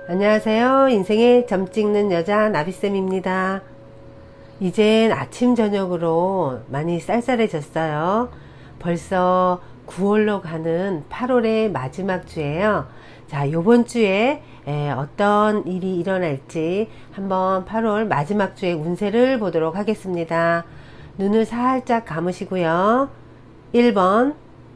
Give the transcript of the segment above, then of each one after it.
안녕하세요. 인생의 점 찍는 여자 나비쌤입니다. 이젠 아침 저녁으로 많이 쌀쌀해졌어요. 벌써 9월로 가는 8월의 마지막 주예요. 자, 요번 주에 어떤 일이 일어날지 한번 8월 마지막 주의 운세를 보도록 하겠습니다. 눈을 살짝 감으시고요. 1번,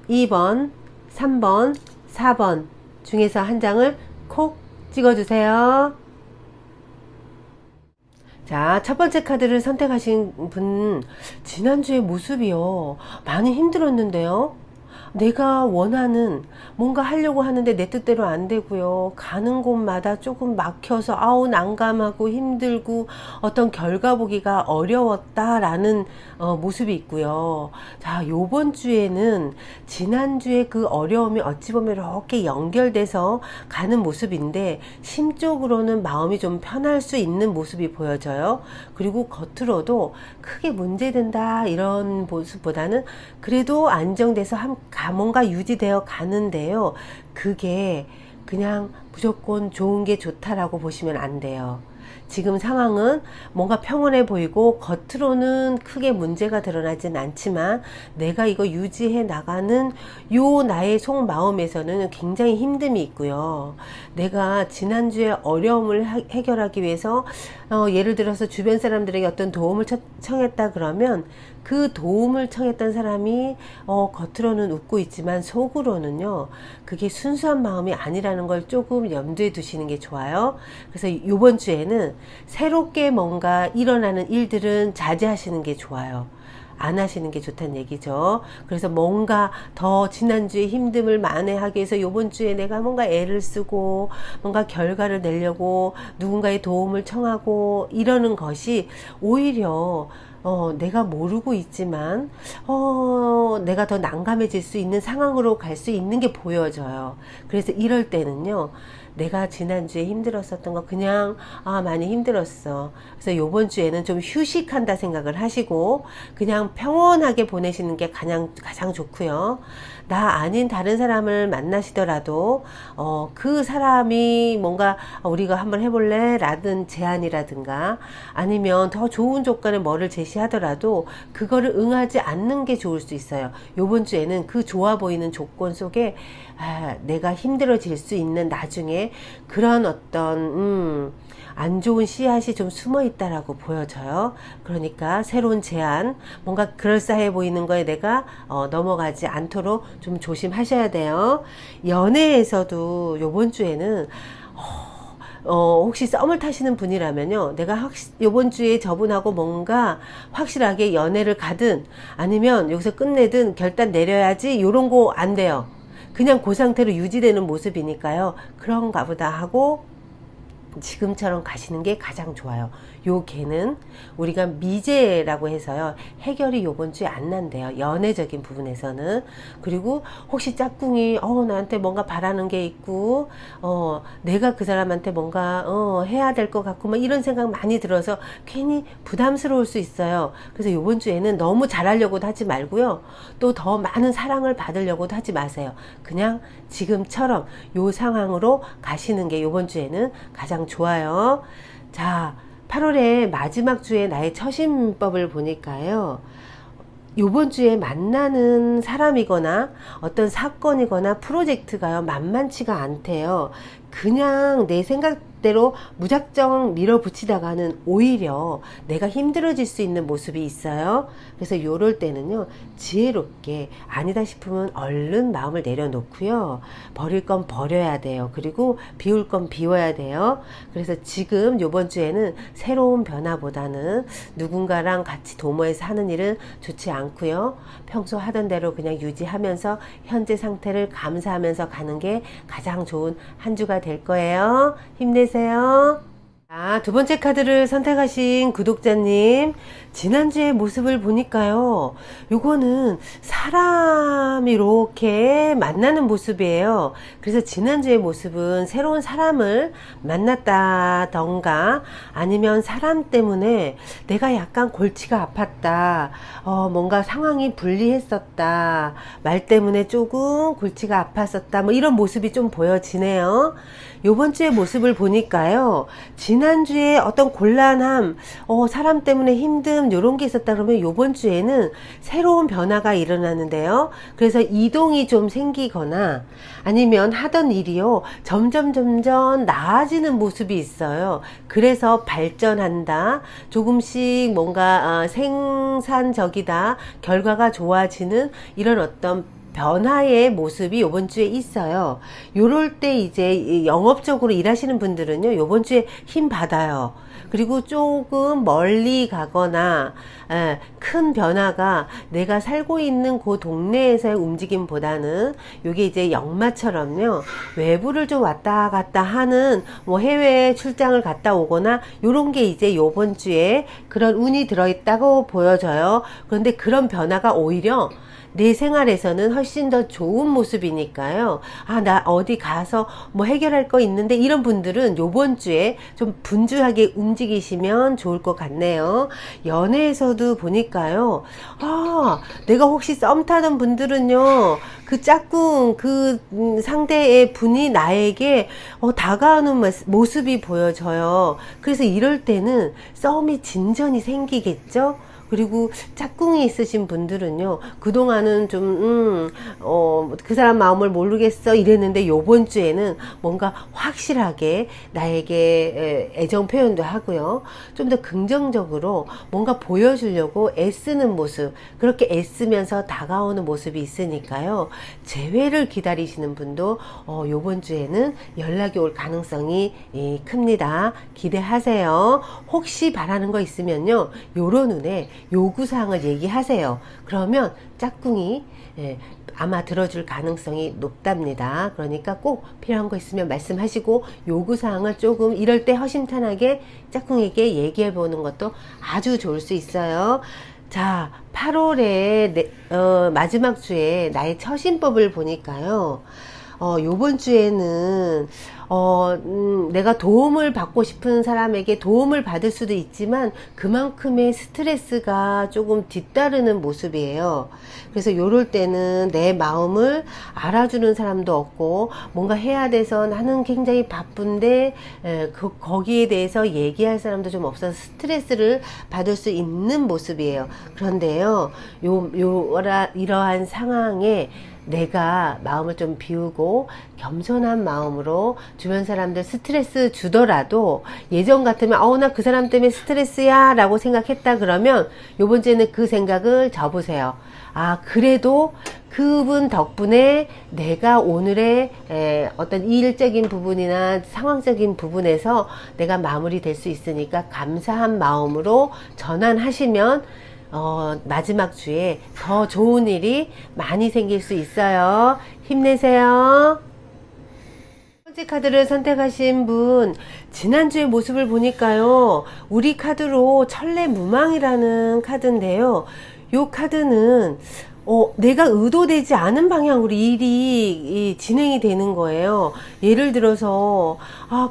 2번, 3번, 4번 중에서 한 장을 콕 찍어주세요. 자, 첫 번째 카드를 선택하신 분, 지난주의 모습이요. 많이 힘들었는데요. 내가 원하는 뭔가 하려고 하는데 내 뜻대로 안 되고요. 가는 곳마다 조금 막혀서 아우 난감하고 힘들고 어떤 결과 보기가 어려웠다라는 모습이 있고요. 자, 요번 주에는 지난주에 그 어려움이 어찌 보면 이렇게 연결돼서 가는 모습인데 심적으로는 마음이 좀 편할 수 있는 모습이 보여져요. 그리고 겉으로도 크게 문제된다 이런 모습보다는 그래도 안정돼서 뭔가 유지되어 가는데요. 그게 그냥 무조건 좋은 게 좋다라고 보시면 안 돼요. 지금 상황은 뭔가 평온해 보이고 겉으로는 크게 문제가 드러나진 않지만 내가 이거 유지해 나가는 요 나의 속마음에서는 굉장히 힘듦이 있고요. 내가 지난주에 어려움을 해결하기 위해서 예를 들어서 주변 사람들에게 어떤 도움을 청했다 그러면 그 도움을 청했던 사람이 겉으로는 웃고 있지만 속으로는요 그게 순수한 마음이 아니라는 걸 조금 염두에 두시는 게 좋아요. 그래서 이번 주에는 새롭게 뭔가 일어나는 일들은 자제하시는 게 좋아요. 안 하시는 게 좋다는 얘기죠. 그래서 뭔가 더 지난주에 힘듦을 만회하기 위해서 이번 주에 내가 뭔가 애를 쓰고 뭔가 결과를 내려고 누군가의 도움을 청하고 이러는 것이 오히려 내가 모르고 있지만 내가 더 난감해질 수 있는 상황으로 갈 수 있는 게 보여져요. 그래서 이럴 때는요 내가 지난주에 힘들었었던 거 그냥 많이 힘들었어. 그래서 요번 주에는 좀 휴식한다 생각을 하시고 그냥 평온하게 보내시는 게 가장 좋고요. 나 아닌 다른 사람을 만나시더라도 그 사람이 뭔가 우리가 한번 해볼래? 라든 제안이라든가 아니면 더 좋은 조건에 뭐를 제시하더라도 그거를 응하지 않는 게 좋을 수 있어요. 요번 주에는 그 좋아 보이는 조건 속에 내가 힘들어질 수 있는 나중에 그런 어떤 안 좋은 씨앗이 좀 숨어 있다라고 보여져요. 그러니까 새로운 제안, 뭔가 그럴싸해 보이는 거에 내가 넘어가지 않도록 좀 조심하셔야 돼요. 연애에서도 요번 주에는 혹시 썸을 타시는 분이라면요 내가 요번 주에 저분하고 뭔가 확실하게 연애를 가든 아니면 여기서 끝내든 결단 내려야지 요런 거 안 돼요. 그냥 그 상태로 유지되는 모습이니까요. 그런가 보다 하고 지금처럼 가시는 게 가장 좋아요. 요 개는 우리가 미제라고 해서요 해결이 요번 주에 안 난대요. 연애적인 부분에서는. 그리고 혹시 짝꿍이 나한테 뭔가 바라는 게 있고 내가 그 사람한테 뭔가 해야 될 것 같고 막 이런 생각 많이 들어서 괜히 부담스러울 수 있어요. 그래서 요번 주에는 너무 잘하려고도 하지 말고요 또 더 많은 사랑을 받으려고도 하지 마세요. 그냥 지금처럼 요 상황으로 가시는 게 요번 주에는 가장 좋아요. 자, 8월의 마지막 주에 나의 처신법을 보니까요. 요번 주에 만나는 사람이거나 어떤 사건이거나 프로젝트가요 만만치가 않대요. 그냥 내 생각대로 무작정 밀어붙이다가는 오히려 내가 힘들어질 수 있는 모습이 있어요. 그래서 요럴 때는요 지혜롭게 아니다 싶으면 얼른 마음을 내려놓고요 버릴 건 버려야 돼요. 그리고 비울 건 비워야 돼요. 그래서 지금 요번 주에는 새로운 변화보다는 누군가랑 같이 도모해서 하는 일은 좋지 않고요 평소 하던 대로 그냥 유지하면서 현재 상태를 감사하면서 가는 게 가장 좋은 한 주가 될 거예요. 힘내세요. 두 번째 카드를 선택하신 구독자님, 지난주의 모습을 보니까요, 요거는 사람이 이렇게 만나는 모습이에요. 그래서 지난주의 모습은 새로운 사람을 만났다던가, 아니면 사람 때문에 내가 약간 골치가 아팠다, 뭔가 상황이 불리했었다, 말 때문에 조금 골치가 아팠었다, 뭐 이런 모습이 좀 보여지네요. 요번 주의 모습을 보니까요, 지난주에 어떤 곤란함, 사람 때문에 힘듦, 요런 게 있었다 그러면 요번 주에는 새로운 변화가 일어나는데요. 그래서 이동이 좀 생기거나 아니면 하던 일이요, 점점 나아지는 모습이 있어요. 그래서 발전한다, 조금씩 뭔가 생산적이다, 결과가 좋아지는 이런 어떤 변화의 모습이 요번 주에 있어요. 요럴 때 이제 영업적으로 일하시는 분들은요, 요번 주에 힘 받아요. 그리고 조금 멀리 가거나 큰 변화가 내가 살고 있는 그 동네에서의 움직임보다는 요게 이제 역마처럼요, 외부를 좀 왔다 갔다 하는, 뭐 해외 출장을 갔다 오거나 요런 게 이제 요번 주에 그런 운이 들어있다고 보여져요. 그런데 그런 변화가 오히려 내 생활에서는 훨씬 더 좋은 모습이니까요. 나 어디 가서 뭐 해결할 거 있는데, 이런 분들은 요번 주에 좀 분주하게 움직이시면 좋을 것 같네요. 연애에서도 보니까요, 내가 혹시 썸 타던 분들은요, 그 짝꿍, 그 상대의 분이 나에게 다가오는 모습이 보여져요. 그래서 이럴 때는 썸이 진전이 생기겠죠? 그리고 짝꿍이 있으신 분들은요, 그동안은 좀, 그 사람 마음을 모르겠어 이랬는데, 요번 주에는 뭔가 확실하게 나에게 애정 표현도 하고요, 좀 더 긍정적으로 뭔가 보여주려고 애쓰는 모습, 그렇게 애쓰면서 다가오는 모습이 있으니까요, 재회를 기다리시는 분도 요번 주에는 연락이 올 가능성이 큽니다. 기대하세요. 혹시 바라는 거 있으면요, 요런 눈에 요구사항을 얘기하세요. 그러면 짝꿍이 아마 들어줄 가능성이 높답니다. 그러니까 꼭 필요한 거 있으면 말씀하시고, 요구사항을 조금 이럴 때 허심탄회하게 짝꿍에게 얘기해 보는 것도 아주 좋을 수 있어요. 자, 8월의 마지막 주에 나의 처신법을 보니까요, 요번 주에는 내가 도움을 받고 싶은 사람에게 도움을 받을 수도 있지만 그만큼의 스트레스가 조금 뒤따르는 모습이에요. 그래서 요럴 때는 내 마음을 알아주는 사람도 없고, 뭔가 해야 돼서 나는 굉장히 바쁜데 거기에 대해서 얘기할 사람도 좀 없어서 스트레스를 받을 수 있는 모습이에요. 그런데요, 이러한 상황에 내가 마음을 좀 비우고 겸손한 마음으로 주변 사람들 스트레스 주더라도, 예전 같으면 나 그 사람 때문에 스트레스야 라고 생각했다 그러면 요번 주에는 그 생각을 접으세요. 그래도 그분 덕분에 내가 오늘의 어떤 일적인 부분이나 상황적인 부분에서 내가 마무리될 수 있으니까 감사한 마음으로 전환하시면 마지막 주에 더 좋은 일이 많이 생길 수 있어요. 힘내세요. 첫 번째 카드를 선택하신 분, 지난주의 모습을 보니까요, 우리 카드로 천례무망이라는 카드인데요, 요 카드는 내가 의도되지 않은 방향으로 일이 진행이 되는 거예요. 예를 들어서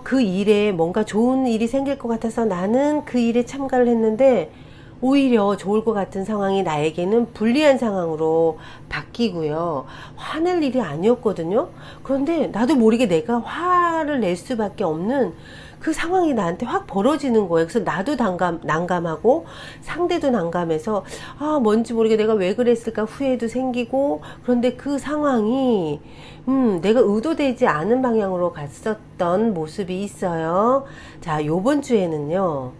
그 일에 뭔가 좋은 일이 생길 것 같아서 나는 그 일에 참가를 했는데 오히려 좋을 것 같은 상황이 나에게는 불리한 상황으로 바뀌고요. 화낼 일이 아니었거든요. 그런데 나도 모르게 내가 화를 낼 수밖에 없는 그 상황이 나한테 확 벌어지는 거예요. 그래서 나도 난감하고 상대도 난감해서 뭔지 모르게 내가 왜 그랬을까 후회도 생기고, 그런데 그 상황이 내가 의도되지 않은 방향으로 갔었던 모습이 있어요. 자, 요번 주에는요,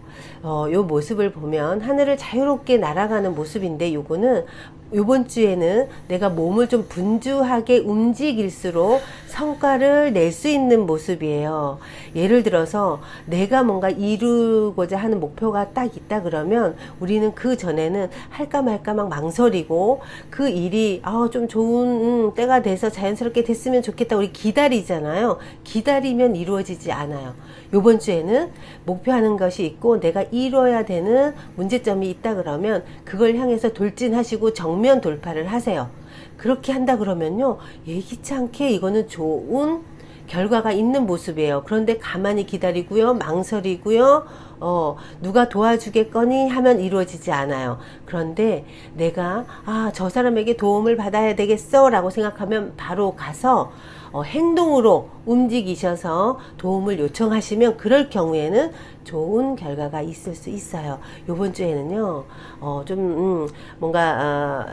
요 모습을 보면 하늘을 자유롭게 날아가는 모습인데, 요거는 요번 주에는 내가 몸을 좀 분주하게 움직일수록 성과를 낼 수 있는 모습이에요. 예를 들어서 내가 뭔가 이루고자 하는 목표가 딱 있다 그러면 우리는 그 전에는 할까 말까 막 망설이고 그 일이 좀 좋은 때가 돼서 자연스럽게 됐으면 좋겠다 우리 기다리잖아요. 기다리면 이루어지지 않아요. 요번 주에는 목표하는 것이 있고 내가 이뤄야 되는 문제점이 있다 그러면 그걸 향해서 돌진하시고 정면 돌파를 하세요. 그렇게 한다 그러면요, 예기치 않게 이거는 좋은 결과가 있는 모습이에요. 그런데 가만히 기다리고요, 망설이고요, 누가 도와주겠거니 하면 이루어지지 않아요. 그런데 내가 저 사람에게 도움을 받아야 되겠어 라고 생각하면 바로 가서 행동으로 움직이셔서 도움을 요청하시면 그럴 경우에는 좋은 결과가 있을 수 있어요. 요번 주에는요, 뭔가,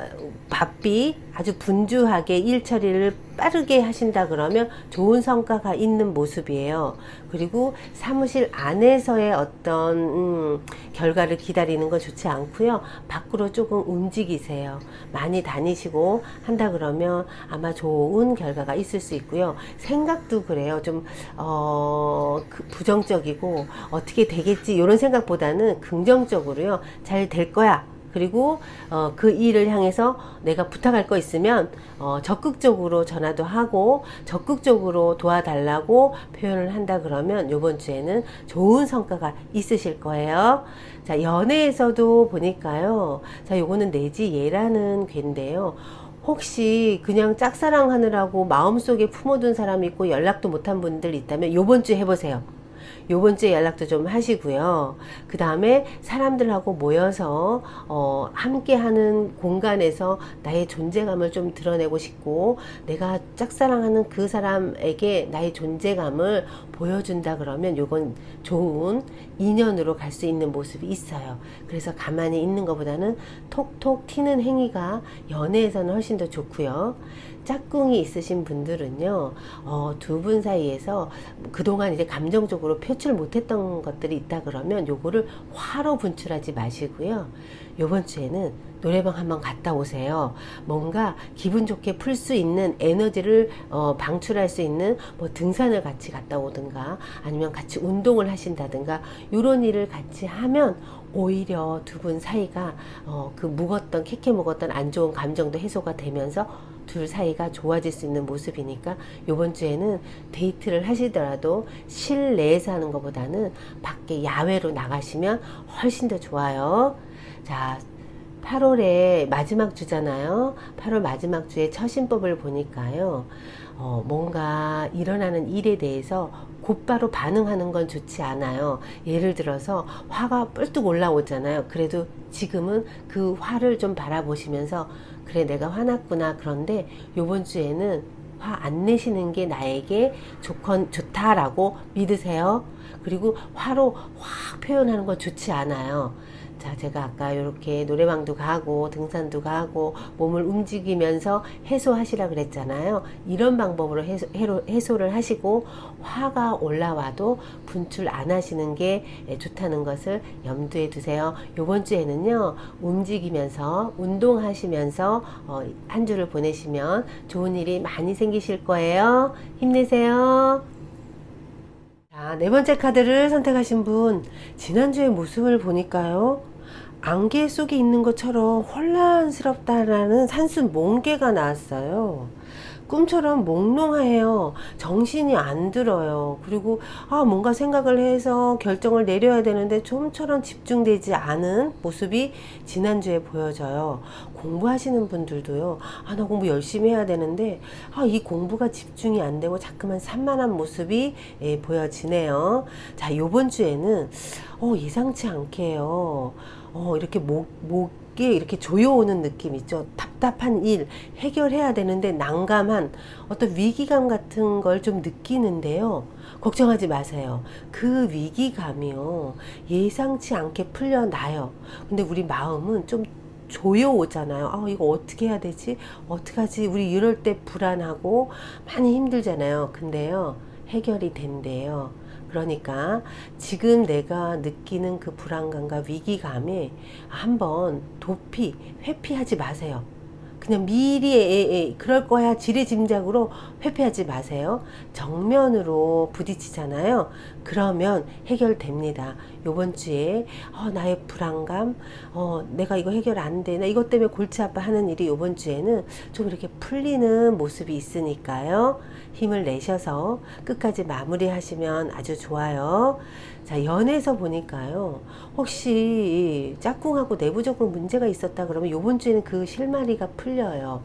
바삐 아주 분주하게 일 처리를 빠르게 하신다 그러면 좋은 성과가 있는 모습이에요. 그리고 사무실 안에서의 어떤, 결과를 기다리는 건 좋지 않고요. 밖으로 조금 움직이세요. 많이 다니시고 한다 그러면 아마 좋은 결과가 있을 수 있고요. 생각도 그래요. 좀, 부정적이고 어떻게 되겠지 이런 생각보다는 긍정적으로요. 잘 될 거야. 그리고 그 일을 향해서 내가 부탁할 거 있으면 적극적으로 전화도 하고 적극적으로 도와달라고 표현을 한다 그러면 이번 주에는 좋은 성과가 있으실 거예요. 자, 연애에서도 보니까요. 자, 요거는 내지예라는 괴인데요. 혹시 그냥 짝사랑하느라고 마음속에 품어둔 사람이 있고 연락도 못한 분들 있다면 요번 주에 해보세요. 요번 주에 연락도 좀 하시고요. 그 다음에 사람들하고 모여서 함께하는 공간에서 나의 존재감을 좀 드러내고 싶고 내가 짝사랑하는 그 사람에게 나의 존재감을 보여준다 그러면 요건 좋은 인연으로 갈 수 있는 모습이 있어요. 그래서 가만히 있는 것보다는 톡톡 튀는 행위가 연애에서는 훨씬 더 좋고요. 짝꿍이 있으신 분들은요, 두 분 사이에서 그동안 이제 감정적으로 표출 못했던 것들이 있다 그러면 요거를 화로 분출하지 마시고요. 요번 주에는 노래방 한번 갔다 오세요. 뭔가 기분 좋게 풀 수 있는 에너지를 방출할 수 있는 뭐 등산을 같이 갔다 오든가 아니면 같이 운동을 하신다든가 요런 일을 같이 하면 오히려 두 분 사이가 그 묵었던 캐캐 묵었던 안 좋은 감정도 해소가 되면서 둘 사이가 좋아질 수 있는 모습이니까 요번 주에는 데이트를 하시더라도 실내에서 하는 것보다는 밖에 야외로 나가시면 훨씬 더 좋아요. 자, 8월의 마지막 주잖아요. 8월 마지막 주에 처신법을 보니까요. 뭔가 일어나는 일에 대해서 곧바로 반응하는 건 좋지 않아요. 예를 들어서 화가 뿔뚝 올라오잖아요. 그래도 지금은 그 화를 좀 바라보시면서 그래 내가 화났구나. 그런데 요번 주에는 화 안 내시는 게 나에게 좋다라고 믿으세요. 그리고 화로 확 표현하는 건 좋지 않아요. 자, 제가 아까 이렇게 노래방도 가고 등산도 가고 몸을 움직이면서 해소하시라 그랬잖아요. 이런 방법으로 해소를 하시고 화가 올라와도 분출 안 하시는 게 좋다는 것을 염두에 두세요. 이번 주에는요, 움직이면서 운동하시면서 한 주를 보내시면 좋은 일이 많이 생기실 거예요. 힘내세요. 자, 네 번째 카드를 선택하신 분, 지난주의 모습을 보니까요. 안개 속에 있는 것처럼 혼란스럽다라는 산수 몽개가 나왔어요. 꿈처럼 몽롱해요. 정신이 안 들어요. 그리고 뭔가 생각을 해서 결정을 내려야 되는데 좀처럼 집중되지 않은 모습이 지난주에 보여져요. 공부하시는 분들도요. 나 공부 열심히 해야 되는데 이 공부가 집중이 안 되고 자꾸만 산만한 모습이 보여지네요. 자, 요번 주에는 예상치 않게요. 이렇게 목에 이렇게 조여오는 느낌 있죠. 답답한 일 해결해야 되는데 난감한 어떤 위기감 같은 걸 좀 느끼는데요. 걱정하지 마세요. 그 위기감이요. 예상치 않게 풀려나요. 근데 우리 마음은 좀 조여오잖아요. 이거 어떻게 해야 되지? 어떡하지? 우리 이럴 때 불안하고 많이 힘들잖아요. 근데요, 해결이 된대요. 그러니까 지금 내가 느끼는 그 불안감과 위기감에 한번 회피하지 마세요. 그냥 미리 그럴 거야 지레짐작으로 회피하지 마세요. 정면으로 부딪히잖아요. 그러면 해결됩니다. 요번 주에 나의 불안감, 내가 이거 해결 안 돼, 나 이것 때문에 골치 아파 하는 일이 요번 주에는 좀 이렇게 풀리는 모습이 있으니까요. 힘을 내셔서 끝까지 마무리하시면 아주 좋아요. 자, 연애에서 보니까요. 혹시 짝꿍하고 내부적으로 문제가 있었다 그러면 요번 주에는 그 실마리가 풀려요.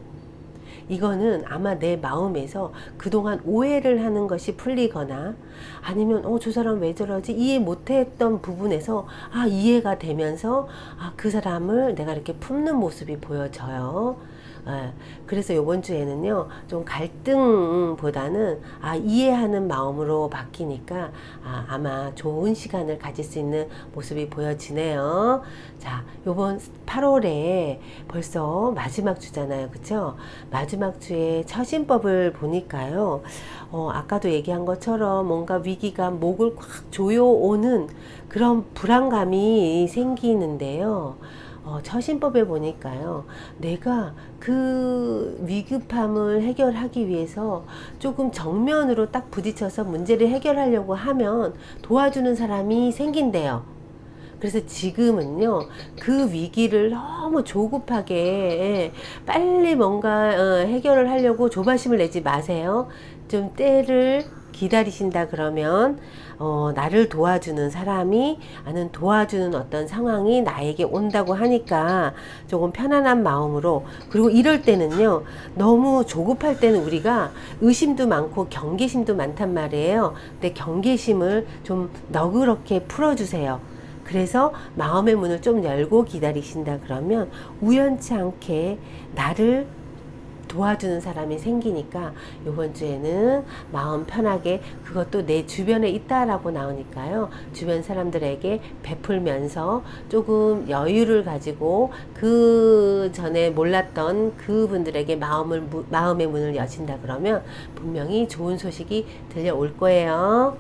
이거는 아마 내 마음에서 그동안 오해를 하는 것이 풀리거나 아니면 저 사람 왜 저러지 이해 못했던 부분에서 이해가 되면서 그 사람을 내가 이렇게 품는 모습이 보여져요. 그래서 이번 주에는요 좀 갈등보다는 이해하는 마음으로 바뀌니까 아마 좋은 시간을 가질 수 있는 모습이 보여지네요. 자, 요번 8월에 벌써 마지막 주잖아요, 그쵸? 마지막 주에 처신법을 보니까요 아까도 얘기한 것처럼 뭔가 위기가 목을 꽉 조여오는 그런 불안감이 생기는데요. 처신법에 보니까요, 내가 그 위급함을 해결하기 위해서 조금 정면으로 딱 부딪혀서 문제를 해결하려고 하면 도와주는 사람이 생긴대요. 그래서 지금은요, 그 위기를 너무 조급하게 빨리 뭔가 해결을 하려고 조바심을 내지 마세요. 좀 때를 기다리신다 그러면 나를 도와주는 사람이 아니면 도와주는 어떤 상황이 나에게 온다고 하니까 조금 편안한 마음으로, 그리고 이럴 때는요 너무 조급할 때는 우리가 의심도 많고 경계심도 많단 말이에요. 근데 경계심을 좀 너그럽게 풀어주세요. 그래서 마음의 문을 좀 열고 기다리신다 그러면 우연치 않게 나를 도와주는 사람이 생기니까 이번 주에는 마음 편하게, 그것도 내 주변에 있다라고 나오니까요, 주변 사람들에게 베풀면서 조금 여유를 가지고 그 전에 몰랐던 그분들에게 마음의 문을 여신다 그러면 분명히 좋은 소식이 들려올 거예요.